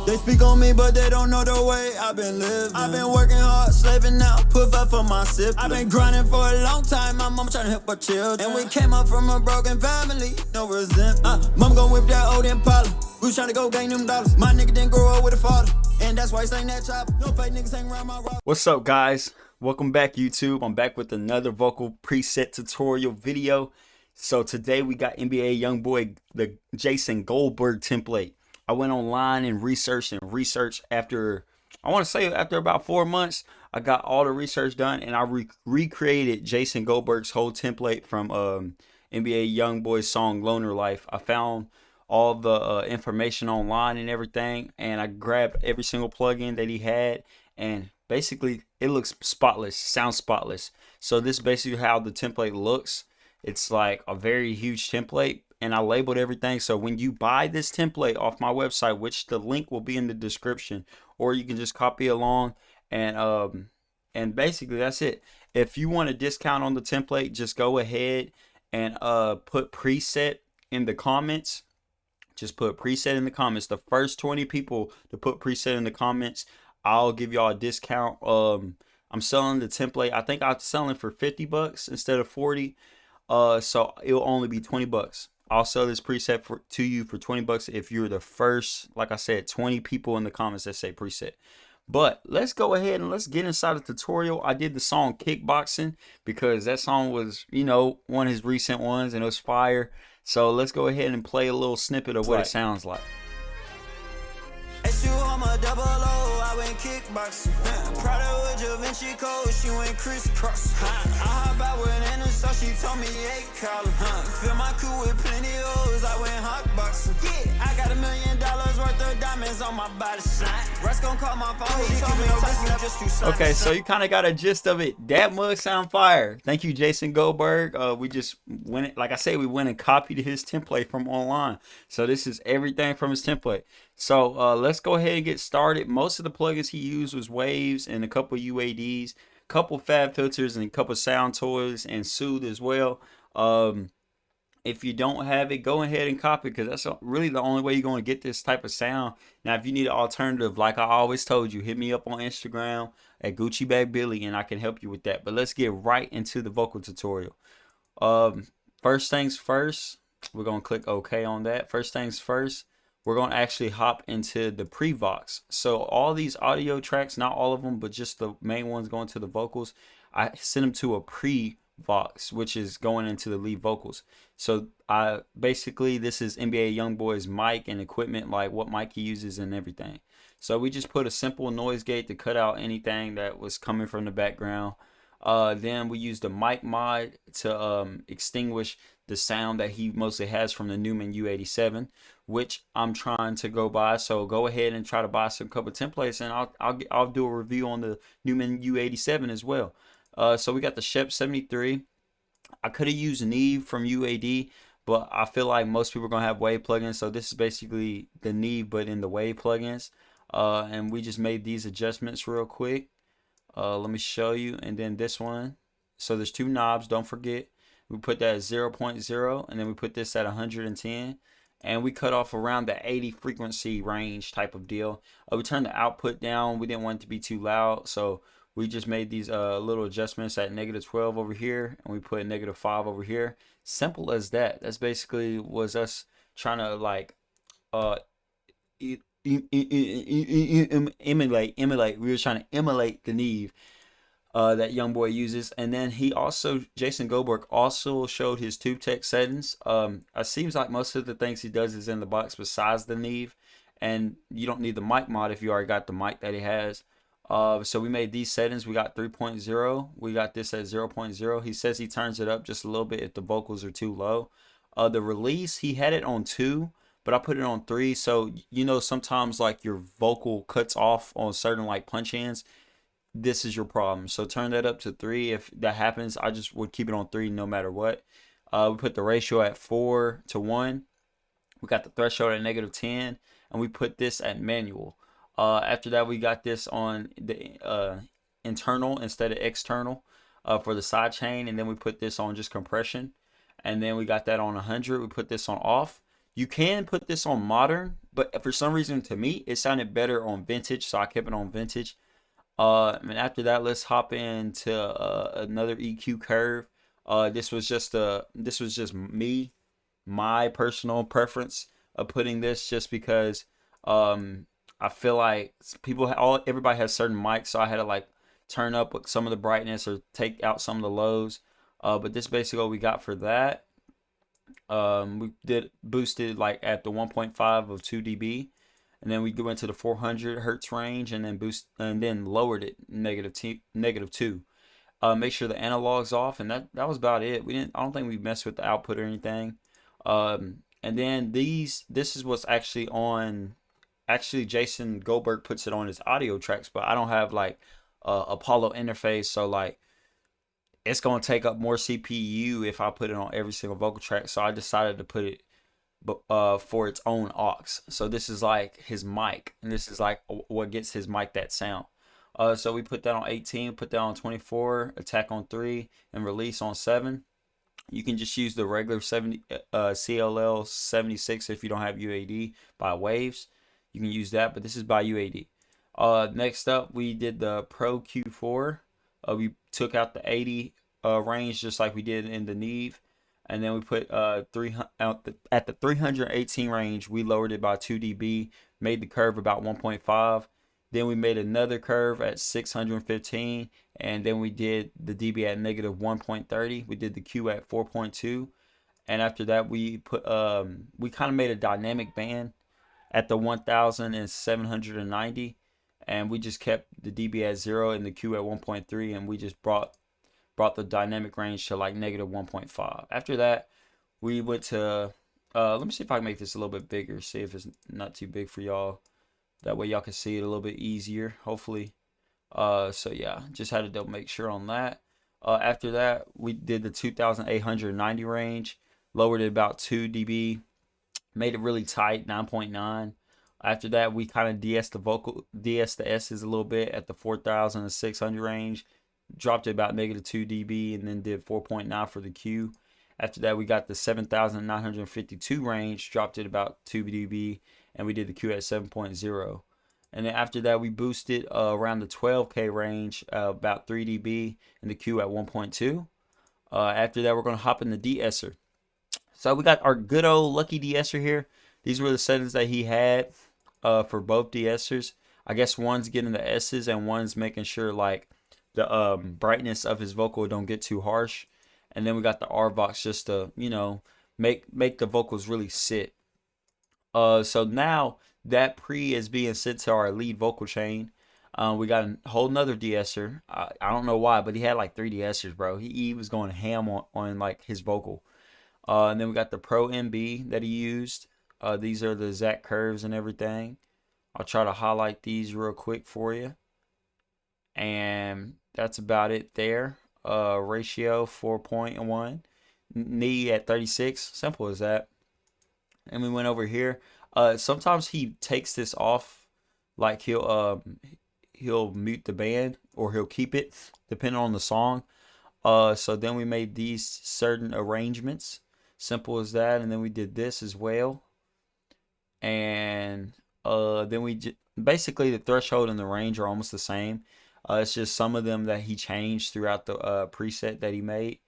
They speak on me, but they don't know the way I've been living. I've been working hard, slaving now, put up for my siblings. I've been grinding for a long time, my mom trying to help her children. And we came up from a broken family, no resentment. Mom gon' whip that old Impala. We was trying to go gain them dollars. My nigga didn't grow up with a father, and that's why he sang that chopper. No fake niggas hang around my rock. What's up, guys? Welcome back, YouTube. I'm back with another vocal preset tutorial video. So today we got NBA Youngboy, the Jason Goldberg template. I went online and researched after, I want to say after about 4 months, I got all the research done and I recreated Jason Goldberg's whole template from NBA Youngboy's song Loner Life. I found all the information online and everything, and I grabbed every single plugin that he had, and basically it looks spotless, sounds spotless. So this is basically how the template looks. It's like a very huge template, and I labeled everything. So when you buy this template off my website, which the link will be in the description, or you can just copy along, and basically that's it. If you want a discount on the template, just go ahead and put preset in the comments. Just put preset in the comments. The first 20 people to put preset in the comments, I'll give y'all a discount. I'm selling the template. I think I'm selling for 50 bucks instead of 40. So it'll only be 20 bucks. I'll sell this preset to you for 20 bucks if you're the first, like I said, 20 people in the comments that say preset. But let's go ahead and let's get inside the tutorial. I did the song Kickboxing because that song was, you know, one of his recent ones and it was fire. So let's go ahead and play a little snippet of what it sounds like. I went kickboxing. Prada with Da Vinci Code, she went crisscross. I hop out with Anna, so she told me 8 collar. Fill my coupe with plenty O's, I went hotboxing. Yeah, I got $1 million worth of diamonds on my body shine. Russ gon' call my phone, he told me no risk, just too slow. Okay, so you kind of got a gist of it. That mug sound fire. Thank you, Jason Goldberg. We just went, like I said, we went and copied his template from online. So this is everything from his template. So let's go ahead and get started. Most of the plugins he used was waves and a couple UADs, couple fab filters, and a couple sound toys and Soothe as well. If you don't have it, go ahead and copy, because that's really the only way you're going to get this type of sound. Now, if you need an alternative, like I always told you, hit me up on Instagram at Gucci Bag Billy and I can help you with that. But let's get right into the vocal tutorial. First things first, we're going to click OK on that. First things first, we're going to actually hop into the pre-vox. So all these audio tracks, not all of them, but just the main ones going to the vocals, I send them to a pre-vox, which is going into the lead vocals. So basically this is NBA Youngboy's mic and equipment, like what mic he uses and everything. So we just put a simple noise gate to cut out anything that was coming from the background. Then we used the mic mod to extinguish the sound that he mostly has from the Neumann U87, which I'm trying to go buy. So go ahead and try to buy some couple templates, and I'll do a review on the Neumann U87 as well. So we got the Shep 73. I could have used Neve from UAD, but I feel like most people are gonna have wave plugins, so this is basically the Neve but in the wave plugins. And we just made these adjustments real quick. Let me show you. And then this one, so there's 2 knobs, don't forget. We put that at 0.0, and then we put this at 110, and we cut off around the 80 frequency range type of deal. We turned the output down. We didn't want it to be too loud, so we just made these little adjustments at -12 over here, and we put -5 over here. Simple as that. That's basically was us trying to like emulate. We were trying to emulate the Neve that Youngboy uses. And then Jason Goldberg also showed his tube tech settings. It seems like most of the things he does is in the box besides the Neve, and you don't need the mic mod if you already got the mic that he has. So we made these settings. We got 3.0. We got this at 0.0. He says he turns it up just a little bit if the vocals are too low. The release, he had it on 2, but I put it on 3. So, you know, sometimes like your vocal cuts off on certain like punch ins. This is your problem. So turn that up to 3. If that happens, I just would keep it on 3 no matter what. We put the ratio at 4:1. We got the threshold at -10, and we put this at manual. After that, we got this on the internal instead of external for the side chain, and then we put this on just compression, and then we got that on 100. We put this on off. You can put this on modern, but for some reason to me it sounded better on vintage, so I kept it on vintage. And after that, let's hop into another EQ curve. This was just me, my personal preference of putting this, just because I feel like everybody has certain mics, so I had to like turn up some of the brightness or take out some of the lows. But this basically what we got for that. We did boosted like at the 1.5 of 2 dB, and then we went to the 400 hertz range, and then lowered it negative 2. Make sure the analog's off, and that was about it. I don't think we messed with the output or anything. And then this is what's actually on. Actually, Jason Goldberg puts it on his audio tracks, but I don't have like Apollo interface, so like it's gonna take up more CPU if I put it on every single vocal track. So I decided to put it for its own aux. So this is like his mic, and this is like what gets his mic that sound. So we put that on 18, put that on 24, attack on 3, and release on 7. You can just use the regular CLL 76 if you don't have UAD by Waves. You can use that, but this is by UAD. Next up, we did the Pro Q4. We took out the 80 range just like we did in the Neve, and then we put at the 318 range. We lowered it by 2 dB, made the curve about 1.5. Then we made another curve at 615, and then we did the dB at negative 1.30. We did the Q at 4.2, and after that we kind of made a dynamic band at the 1790, and we just kept the dB at 0 and the Q at 1.3, and we just brought the dynamic range to like negative 1.5. After that, we went to let me see if I can make this a little bit bigger, see if it's not too big for y'all. That way y'all can see it a little bit easier, hopefully. So yeah, just had to double make sure on that. After that, we did the 2890 range, lowered it about 2 dB, made it really tight, 9.9. After that, we kind of de-essed the S's a little bit at the 4600 range, dropped it about negative 2 dB, and then did 4.9 for the Q. After that, we got the 7952 range, dropped it about 2 dB, and we did the Q at 7.0. And then after that, we boosted around the 12K range, about 3 dB, and the Q at 1.2. After that, we're going to hop in the de-esser. So we got our good old lucky de-esser here. These were the settings that he had for both de-essers. I guess one's getting the S's and one's making sure like the brightness of his vocal don't get too harsh. And then we got the RVox just to, make the vocals really sit. So now that pre is being sent to our lead vocal chain. We got a whole nother de-esser. I don't know why, but he had like 3 de-essers, bro. He was going ham on like his vocal. And then we got the Pro MB that he used. These are the exact curves and everything. I'll try to highlight these real quick for you. And that's about it there. Ratio 4.1. Knee at 36. Simple as that. And we went over here. Sometimes he takes this off. Like he'll mute the band or he'll keep it depending on the song. So then we made these certain arrangements. Simple as that. And then we did this as well. And then basically the threshold and the range are almost the same. It's just some of them that he changed throughout the preset that he made.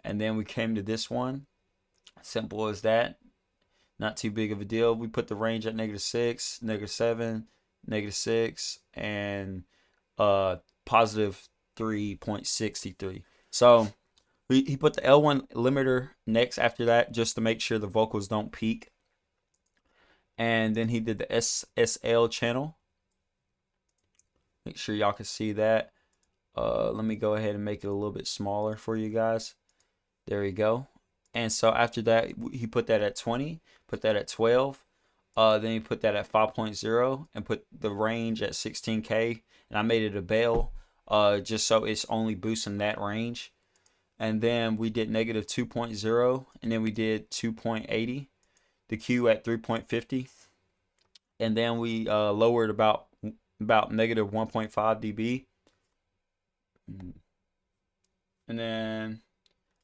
And then we came to this one. Simple as that. Not too big of a deal. We put the range at -6, -7, -6, and positive 3.63. So he put the L1 limiter next after that just to make sure the vocals don't peak. And then he did the SSL channel. Make sure y'all can see that. Let me go ahead and make it a little bit smaller for you guys. There we go. And so after that, he put that at 20, put that at 12. Then he put that at 5.0 and put the range at 16K. And I made it a bell just so it's only boosting that range. And then we did -2.0, and then we did 2.80. The Q at 3.50. And then we lowered about -1.5 dB. And then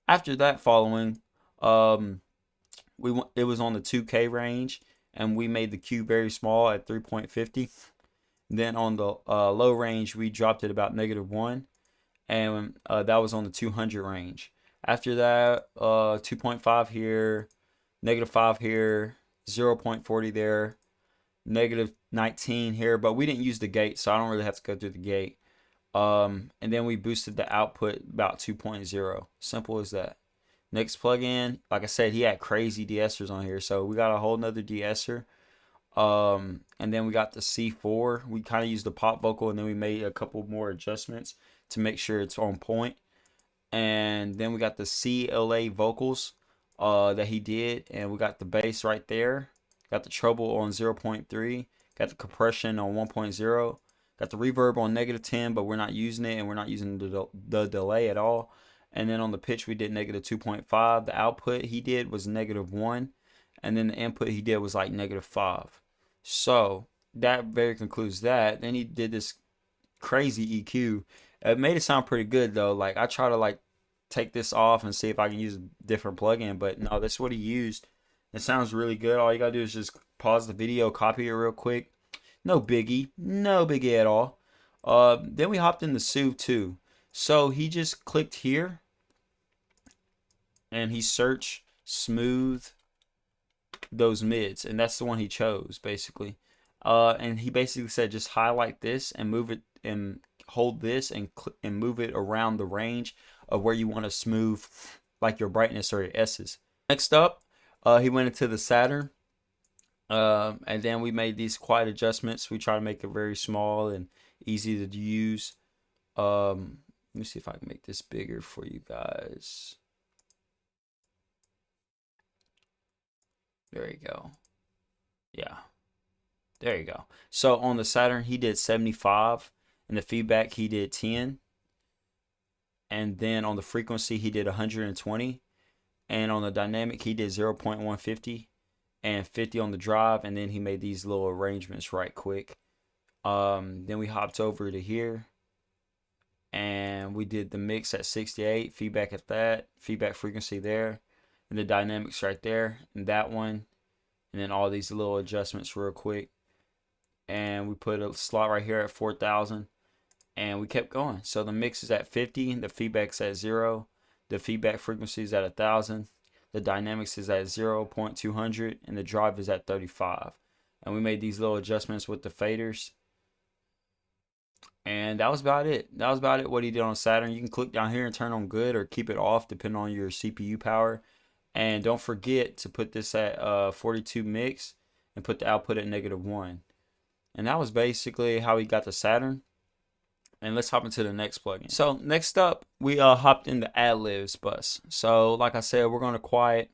after that following, it was on the 2K range, and we made the Q very small at 3.50. Then on the low range, we dropped it about -1, and that was on the 200 range. After that, 2.5 here, -5 here, 0.40 there, -19 here, but we didn't use the gate, so I don't really have to go through the gate. And then we boosted the output about 2.0. Simple as that. Next plugin, like I said, he had crazy de-essers on here, so we got a whole nother de-esser. And then we got the C4. We kind of used the pop vocal, and then we made a couple more adjustments to make sure it's on point. And then we got the CLA vocals that he did, and we got the bass right there. Got the treble on 0.3. Got the compression on 1.0. Got the reverb on -10, but we're not using it, and we're not using the delay at all. And then on the pitch, we did -2.5. The output he did was -1. And then the input he did was like -5. So that very concludes that. Then he did this crazy EQ. It made it sound pretty good though. Like I try to like take this off and see if I can use a different plugin, but no, that's what he used. It sounds really good. All you gotta do is just pause the video, copy it real quick. No biggie at all. Then we hopped into Soothe 2. So he just clicked here and he searched smooth those mids, and that's the one he chose basically. And he basically said just highlight this and move it and hold this and move it around the range of where you want to smooth like your brightness or your S's. Next up, he went into the Saturn, and then we made these quiet adjustments. We try to make it very small and easy to use. Let me see if I can make this bigger for you guys. There you go. Yeah. There you go. So on the Saturn, he did 75. And the feedback, he did 10. And then on the frequency, he did 120. And on the dynamic, he did 0.150 and 50 on the drive. And then he made these little arrangements right quick. Then we hopped over to here. And we did the mix at 68. Feedback at that. Feedback frequency there. And the dynamics right there, and that one, and then all these little adjustments real quick. And we put a slot right here at 4,000, and we kept going. So the mix is at 50, the feedback's at 0, the feedback frequency is at 1,000, the dynamics is at 0.200, and the drive is at 35. And we made these little adjustments with the faders. And that was about it. That was about it what he did on Saturn. You can click down here and turn on good or keep it off depending on your CPU power. And don't forget to put this at 42 mix and put the output at -1. And that was basically how he got the Saturn. And let's hop into the next plugin. So next up, we hopped into Ad-lib's bus. So like I said, we're going to quiet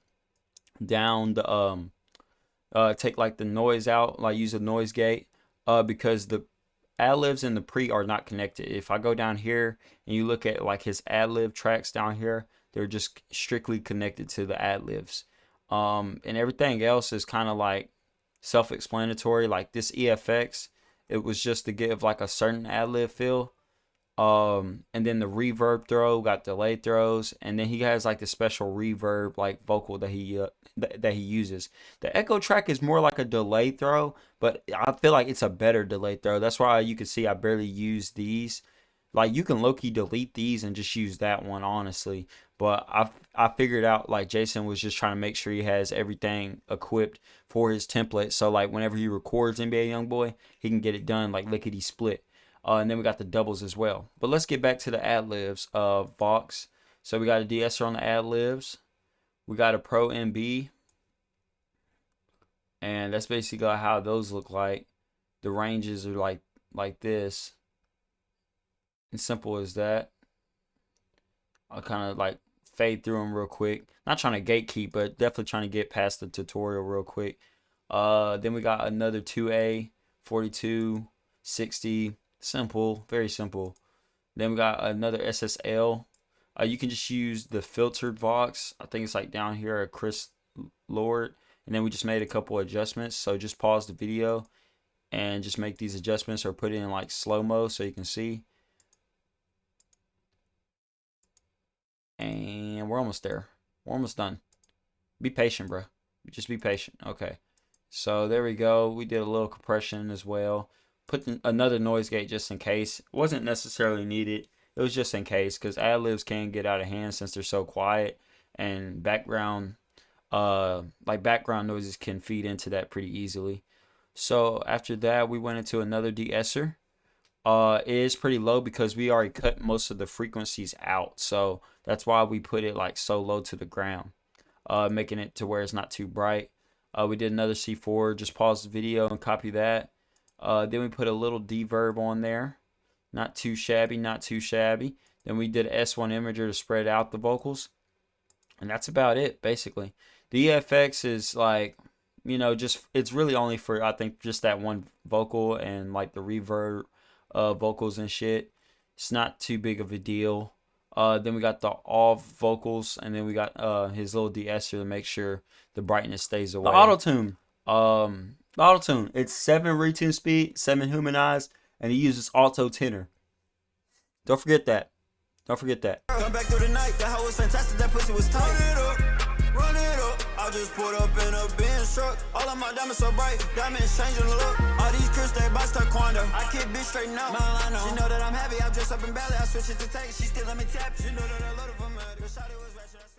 down the take like the noise out, like use a noise gate, because the Ad-libs and the pre are not connected. If I go down here and you look at like his Ad-lib tracks down here, they're just strictly connected to the Ad-libs. And everything else is kind of like self-explanatory. Like this EFX, it was just to give like a certain Ad-lib feel. And then the reverb throw got delay throws, and then he has like the special reverb like vocal that he uses. The echo track is more like a delay throw, but I feel like it's a better delay throw. That's why you can see I barely use these. Like you can low-key delete these and just use that one, honestly. But I figured out like Jason was just trying to make sure he has everything equipped for his template. So like whenever he records NBA Youngboy, he can get it done like lickety split. And then we got the doubles as well. But let's get back to the Ad-libs of Vox. So we got a de-esser on the Ad-libs. We got a Pro MB. And that's basically how those look like. The ranges are like this. And simple as that. I'll kind of like fade through them real quick. Not trying to gatekeep, but definitely trying to get past the tutorial real quick. Then we got another 2A, 42, 60. Simple, very simple. Then we got another SSL. You can just use the filtered Vox. I think it's like down here at Chris Lord. And then we just made a couple adjustments. So just pause the video and just make these adjustments or put it in like slow-mo so you can see. And we're almost there. We're almost done. Be patient, bro. Just be patient. Okay. So there we go. We did a little compression as well. Put another noise gate just in case. It wasn't necessarily needed. It was just in case because ad-libs can get out of hand since they're so quiet, and background background noises can feed into that pretty easily. So after that, we went into another de-esser. It is pretty low because we already cut most of the frequencies out, so that's why we put it like so low to the ground, making it to where it's not too bright. We did another C4. Just pause the video and copy that. Then we put a little deverb on there. Not too shabby, not too shabby. Then we did S1 imager to spread out the vocals. And that's about it, basically. The FX is like, you know, just, it's really only for, I think, just that one vocal and like the reverb vocals and shit. It's not too big of a deal. Then we got the off vocals, and then we got his little de-esser to make sure the brightness stays away. The Autotune. The Autotune. It's 7 retune speed, 7 humanize, and he uses auto tenor. Don't forget that. Don't forget that. Come back through the night, that hoe was fantastic, that pussy was tight. Run it up. I just pulled up in a Benz truck. All of my diamonds so bright, diamonds changing the look. All these crystal they box taekwondo. I keep bitch straight now. She know that I'm happy, I dress up in ballet, I switch it to take. She still let me tap. She know that I love her from her. The shawty was ratchet.